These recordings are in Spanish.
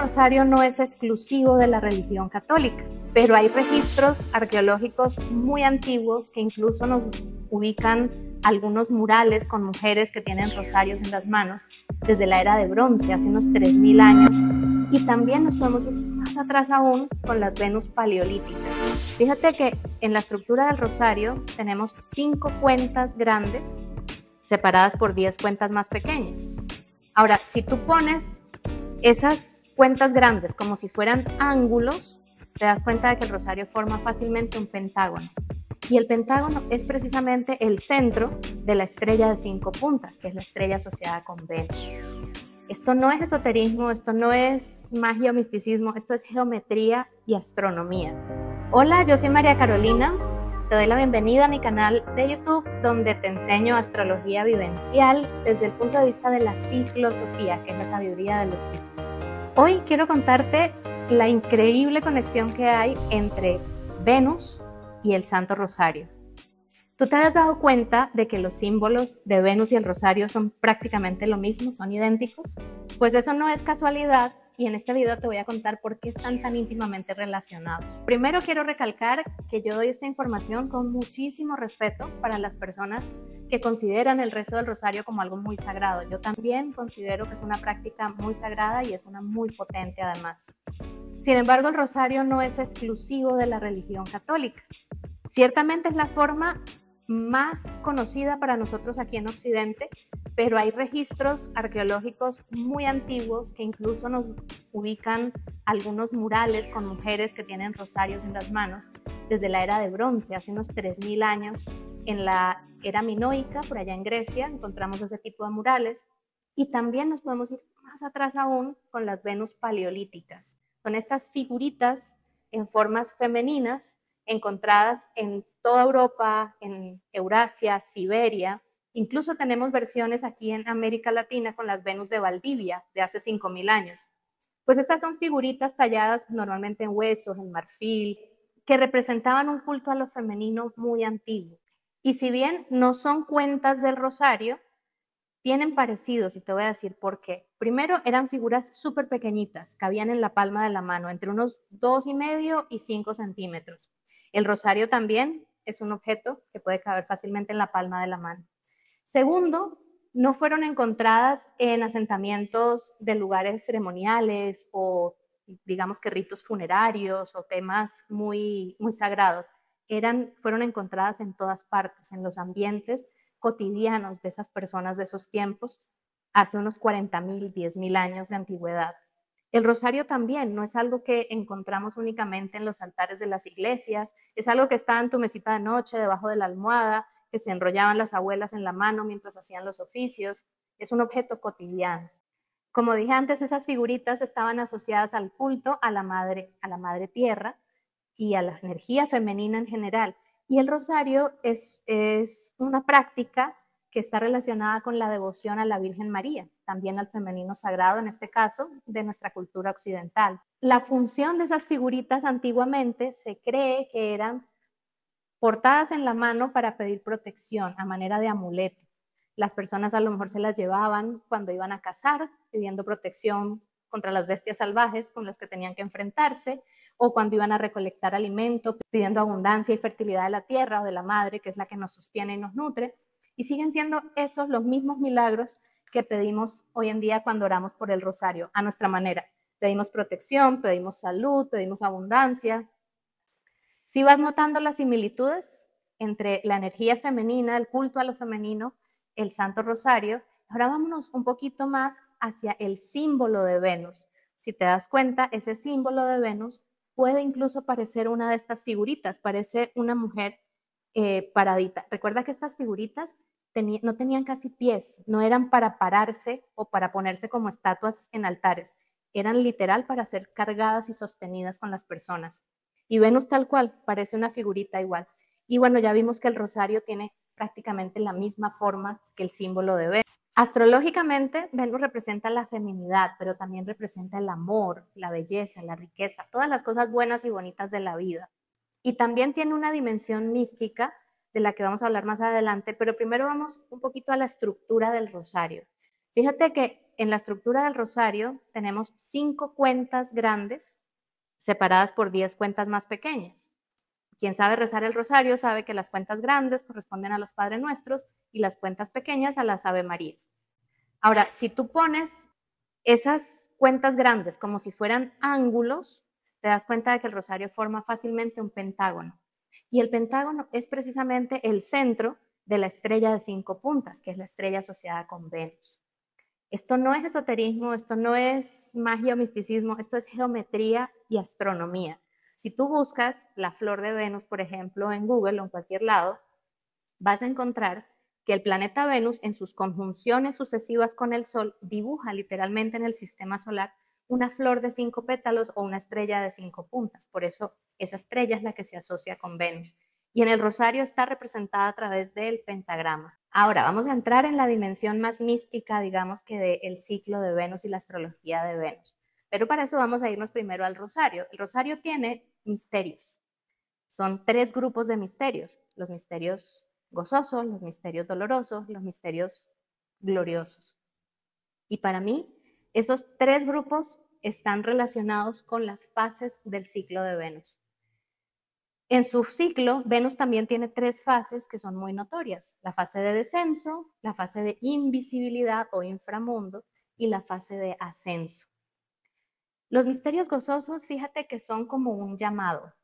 rosario no es exclusivo de la religión católica, pero hay registros arqueológicos muy antiguos que incluso nos ubican algunos murales con mujeres que tienen rosarios en las manos desde la era de bronce, hace unos 3000 años, y también nos podemos ir más atrás aún con las Venus paleolíticas. Fíjate que en la estructura del rosario tenemos 5 cuentas grandes separadas por 10 cuentas más pequeñas. Ahora, si tú pones esas cuentas grandes como si fueran ángulos, te das cuenta de que el rosario forma fácilmente un pentágono. Y el pentágono es precisamente el centro de la estrella de 5 puntas, que es la estrella asociada con Venus. Esto no es esoterismo, esto no es magia o misticismo, esto es geometría y astronomía. Hola, yo soy María Carolina, te doy la bienvenida a mi canal de YouTube donde te enseño astrología vivencial desde el punto de vista de la ciclosofía, que es la sabiduría de los ciclos. Hoy quiero contarte la increíble conexión que hay entre Venus y el Santo Rosario. ¿Tú te has dado cuenta de que los símbolos de Venus y el Rosario son prácticamente lo mismo, son idénticos? Pues eso no es casualidad y en este video te voy a contar por qué están tan íntimamente relacionados. Primero quiero recalcar que yo doy esta información con muchísimo respeto para las personas que consideran el rezo del Rosario como algo muy sagrado. Yo también considero que es una práctica muy sagrada y es una muy potente además. Sin embargo, el Rosario no es exclusivo de la religión católica. Ciertamente es la forma más conocida para nosotros aquí en Occidente, pero hay registros arqueológicos muy antiguos que incluso nos ubican algunos murales con mujeres que tienen rosarios en las manos desde la era de bronce, hace unos 3000 años. En la era minoica, por allá en Grecia, encontramos ese tipo de murales y también nos podemos ir más atrás aún con las Venus paleolíticas. Son estas figuritas en formas femeninas encontradas en toda Europa, en Eurasia, Siberia. Incluso tenemos versiones aquí en América Latina con las Venus de Valdivia de hace 5000 años. Pues estas son figuritas talladas normalmente en huesos, en marfil, que representaban un culto a lo femenino muy antiguo. Y si bien no son cuentas del rosario, tienen parecidos y te voy a decir por qué. Primero, eran figuras súper pequeñitas, cabían en la palma de la mano, entre unos 2,5 y 5 centímetros. El rosario también es un objeto que puede caber fácilmente en la palma de la mano. Segundo, no fueron encontradas en asentamientos de lugares ceremoniales o digamos que ritos funerarios o temas muy sagrados. Fueron encontradas en todas partes, en los ambientes cotidianos de esas personas de esos tiempos, hace unos 40,000, 10,000 años de antigüedad. El rosario también no es algo que encontramos únicamente en los altares de las iglesias, es algo que está en tu mesita de noche, debajo de la almohada, que se enrollaban las abuelas en la mano mientras hacían los oficios. Es un objeto cotidiano. Como dije antes, esas figuritas estaban asociadas al culto a la madre tierra y a la energía femenina en general. Y el rosario es una práctica que está relacionada con la devoción a la Virgen María, también al femenino sagrado, en este caso, de nuestra cultura occidental. La función de esas figuritas antiguamente se cree que eran portadas en la mano para pedir protección a manera de amuleto. Las personas a lo mejor se las llevaban cuando iban a cazar, pidiendo protección contra las bestias salvajes con las que tenían que enfrentarse, o cuando iban a recolectar alimento, pidiendo abundancia y fertilidad de la tierra o de la madre, que es la que nos sostiene y nos nutre. Y siguen siendo esos los mismos milagros que pedimos hoy en día cuando oramos por el rosario, a nuestra manera. Pedimos protección, pedimos salud, pedimos abundancia. Si vas notando las similitudes entre la energía femenina, el culto a lo femenino, el Santo Rosario, ahora vámonos un poquito más hacia el símbolo de Venus. Si te das cuenta, ese símbolo de Venus puede incluso parecer una de estas figuritas, parece una mujer paradita. Recuerda que estas figuritas no tenían casi pies, no eran para pararse o para ponerse como estatuas en altares, eran literal para ser cargadas y sostenidas con las personas. Y Venus tal cual, parece una figurita igual. Y bueno, ya vimos que el rosario tiene prácticamente la misma forma que el símbolo de Venus. Astrológicamente, Venus representa la feminidad, pero también representa el amor, la belleza, la riqueza, todas las cosas buenas y bonitas de la vida. Y también tiene una dimensión mística de la que vamos a hablar más adelante, pero primero vamos un poquito a la estructura del rosario. Fíjate que en la estructura del rosario tenemos 5 cuentas grandes separadas por 10 cuentas más pequeñas. Quien sabe rezar el rosario sabe que las cuentas grandes corresponden a los Padres Nuestros y las cuentas pequeñas a las Ave Marías. Ahora, si tú pones esas cuentas grandes como si fueran ángulos, te das cuenta de que el rosario forma fácilmente un pentágono. Y el pentágono es precisamente el centro de la estrella de 5 puntas, que es la estrella asociada con Venus. Esto no es esoterismo, esto no es magia o misticismo, esto es geometría y astronomía. Si tú buscas la flor de Venus, por ejemplo, en Google o en cualquier lado, vas a encontrar que el planeta Venus, en sus conjunciones sucesivas con el Sol, dibuja literalmente en el sistema solar una flor de 5 pétalos o una estrella de 5 puntas. Por eso esa estrella es la que se asocia con Venus. Y en el rosario está representada a través del pentagrama. Ahora vamos a entrar en la dimensión más mística, digamos que del ciclo de Venus y la astrología de Venus. Pero para eso vamos a irnos primero al rosario. El rosario tiene misterios. Son 3 grupos de misterios. Los misterios gozosos, los misterios dolorosos, los misterios gloriosos. Y para mí, esos 3 grupos están relacionados con las fases del ciclo de Venus. En su ciclo, Venus también tiene 3 fases que son muy notorias: la fase de descenso, la fase de invisibilidad o inframundo y la fase de ascenso. Los misterios gozosos, fíjate que son como un llamado.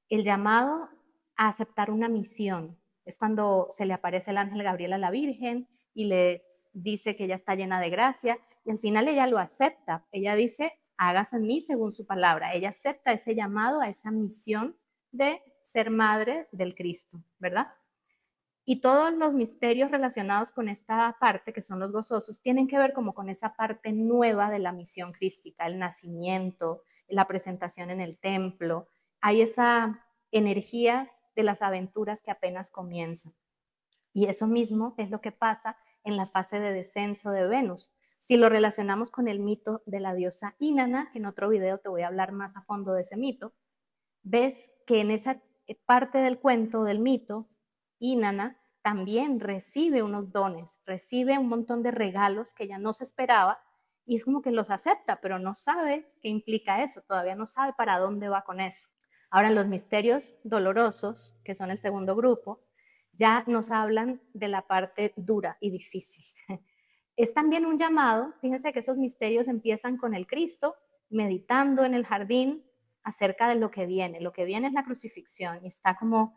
El llamado a aceptar una misión. Es cuando se le aparece el ángel Gabriel a la Virgen y le dice que ella está llena de gracia, y al final ella lo acepta. Ella dice, hágase en mí según su palabra. Ella acepta ese llamado a esa misión de ser madre del Cristo, ¿verdad? Y todos los misterios relacionados con esta parte, que son los gozosos, tienen que ver como con esa parte nueva de la misión crística, el nacimiento, la presentación en el templo. Hay esa energía de las aventuras que apenas comienzan. Y eso mismo es lo que pasa en la fase de descenso de Venus. Si lo relacionamos con el mito de la diosa Inanna, que en otro video te voy a hablar más a fondo de ese mito, ves que en esa parte del cuento, del mito, Inanna también recibe unos dones, recibe un montón de regalos que ella no se esperaba y es como que los acepta, pero no sabe qué implica eso, todavía no sabe para dónde va con eso. Ahora, en los misterios dolorosos, que son el segundo grupo, ya nos hablan de la parte dura y difícil. Es también un llamado, fíjense que esos misterios empiezan con el Cristo meditando en el jardín acerca de lo que viene. Lo que viene es la crucifixión y está como,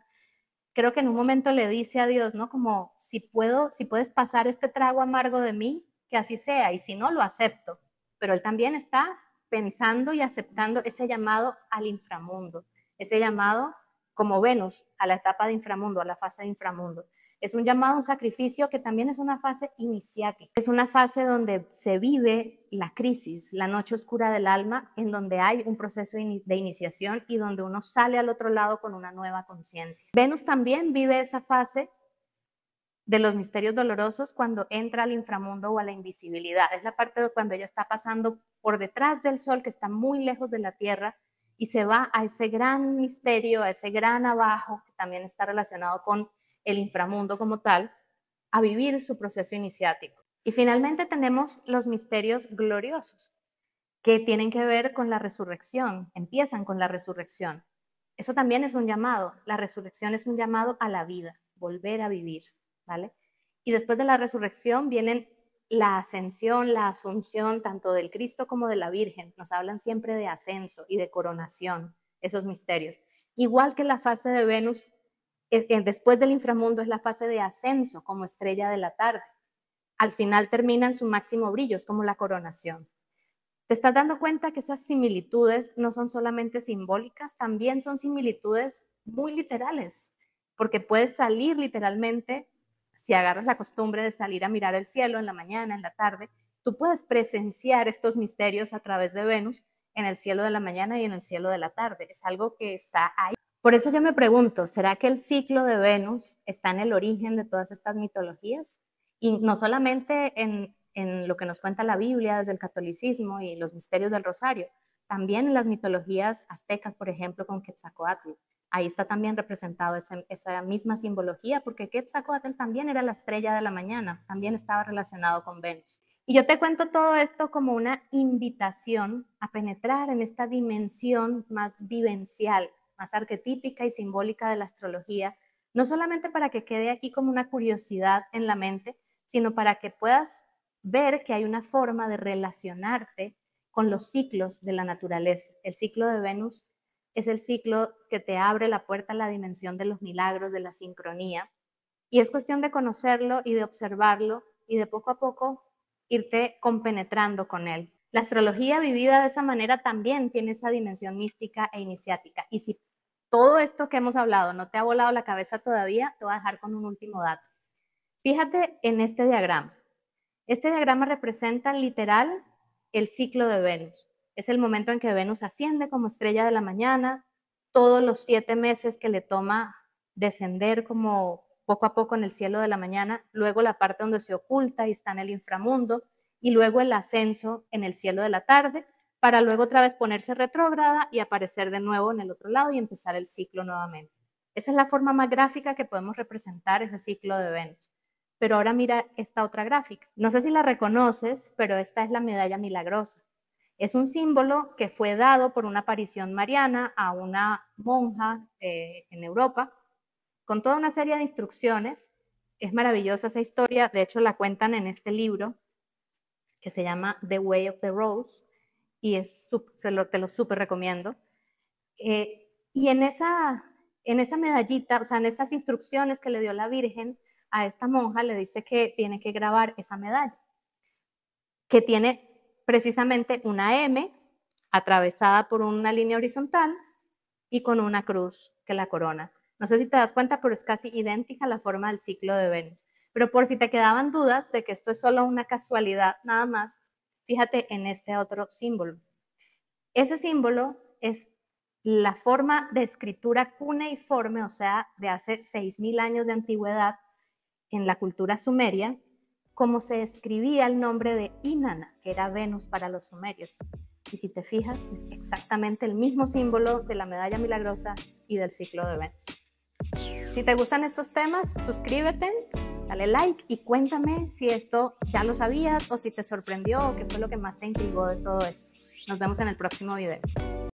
creo que en un momento le dice a Dios, ¿no? Como, si puedes pasar este trago amargo de mí, que así sea, y si no, lo acepto. Pero él también está pensando y aceptando ese llamado al inframundo, ese llamado como Venus a la etapa de inframundo, a la fase de inframundo. Es un llamado a un sacrificio que también es una fase iniciática. Es una fase donde se vive la crisis, la noche oscura del alma, en donde hay un proceso de iniciación y donde uno sale al otro lado con una nueva conciencia. Venus también vive esa fase de los misterios dolorosos cuando entra al inframundo o a la invisibilidad. Es la parte de cuando ella está pasando por detrás del sol, que está muy lejos de la tierra, y se va a ese gran misterio, a ese gran abajo, que también está relacionado con el inframundo como tal, a vivir su proceso iniciático. Y finalmente tenemos los misterios gloriosos, que tienen que ver con la resurrección, empiezan con la resurrección. Eso también es un llamado. La resurrección es un llamado a la vida, volver a vivir, ¿vale? Y después de la resurrección vienen la ascensión, la asunción, tanto del Cristo como de la Virgen. Nos hablan siempre de ascenso y de coronación, esos misterios. Igual que la fase de Venus, después del inframundo es la fase de ascenso como estrella de la tarde. Al final termina en su máximo brillo, es como la coronación. ¿Te estás dando cuenta que esas similitudes no son solamente simbólicas, también son similitudes muy literales? Porque puedes salir literalmente, si agarras la costumbre de salir a mirar el cielo en la mañana, en la tarde, tú puedes presenciar estos misterios a través de Venus en el cielo de la mañana y en el cielo de la tarde. Es algo que está ahí. Por eso yo me pregunto, ¿será que el ciclo de Venus está en el origen de todas estas mitologías? Y no solamente en lo que nos cuenta la Biblia desde el catolicismo y los misterios del rosario, también en las mitologías aztecas, por ejemplo, con Quetzalcóatl. Ahí está también representado esa misma simbología, porque Quetzalcóatl también era la estrella de la mañana, también estaba relacionado con Venus. Y yo te cuento todo esto como una invitación a penetrar en esta dimensión más vivencial, más arquetípica y simbólica de la astrología, no solamente para que quede aquí como una curiosidad en la mente, sino para que puedas ver que hay una forma de relacionarte con los ciclos de la naturaleza. El ciclo de Venus es el ciclo que te abre la puerta a la dimensión de los milagros, de la sincronía, y es cuestión de conocerlo y de observarlo y de poco a poco irte compenetrando con él. La astrología vivida de esa manera también tiene esa dimensión mística e iniciática. Y si todo esto que hemos hablado no te ha volado la cabeza todavía, te voy a dejar con un último dato. Fíjate en este diagrama. Este diagrama representa literal el ciclo de Venus. Es el momento en que Venus asciende como estrella de la mañana, todos los 7 meses que le toma descender como poco a poco en el cielo de la mañana, luego la parte donde se oculta y está en el inframundo, y luego el ascenso en el cielo de la tarde, para luego otra vez ponerse retrógrada y aparecer de nuevo en el otro lado y empezar el ciclo nuevamente. Esa es la forma más gráfica que podemos representar ese ciclo de Venus. Pero ahora mira esta otra gráfica. No sé si la reconoces, pero esta es la medalla milagrosa. Es un símbolo que fue dado por una aparición mariana a una monja en Europa, con toda una serie de instrucciones. Es maravillosa esa historia, de hecho la cuentan en este libro que se llama The Way of the Rose, y te lo súper recomiendo. Y en esa medallita, o sea, en esas instrucciones que le dio la Virgen a esta monja, le dice que tiene que grabar esa medalla, que tiene precisamente una M atravesada por una línea horizontal y con una cruz que la corona. No sé si te das cuenta, pero es casi idéntica a la forma del ciclo de Venus. Pero por si te quedaban dudas de que esto es solo una casualidad nada más, fíjate en este otro símbolo. Ese símbolo es la forma de escritura cuneiforme, o sea, de hace 6.000 años de antigüedad en la cultura sumeria, como se escribía el nombre de Inanna, que era Venus para los sumerios. Y si te fijas, es exactamente el mismo símbolo de la medalla milagrosa y del ciclo de Venus. Si te gustan estos temas, suscríbete, dale like y cuéntame si esto ya lo sabías o si te sorprendió o qué fue lo que más te intrigó de todo esto. Nos vemos en el próximo video.